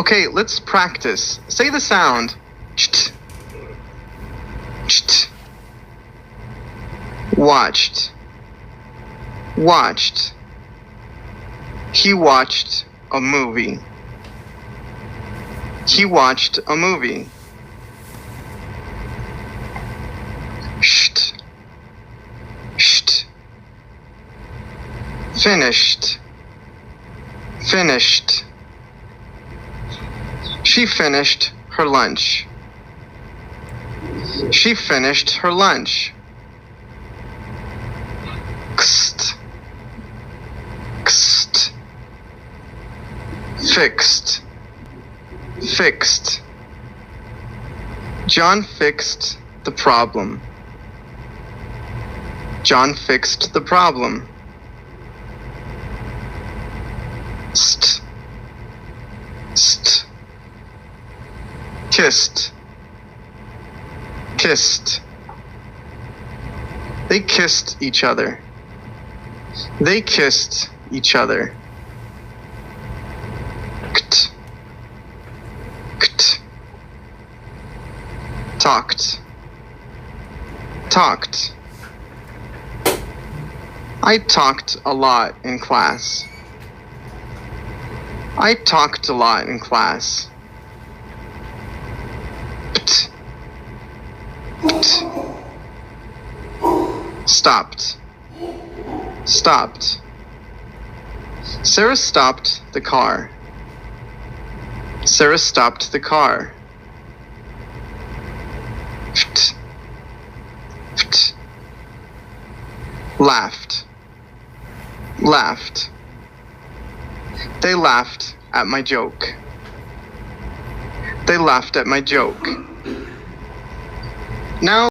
Okay, let's practice. Say the sound. Cht. Cht. Watched. Watched. He watched a movie. He watched a movie. Sht. Sht. Finished. Finished. She finished her lunch. She finished her lunch. Kst. Kst. Fixed. Fixed. John fixed the problem. John fixed the problem. St. St. Kissed. Kissed. They kissed each other. They kissed each other. Kt. Kt. Talked. Talked. I talked a lot in class. I talked a lot in class. Pt. Pt. Stopped. Stopped. Sarah stopped the car. Sarah stopped the car. Pt. Pt. Laughed. Laughed. They laughed at my joke. They laughed at my joke. Now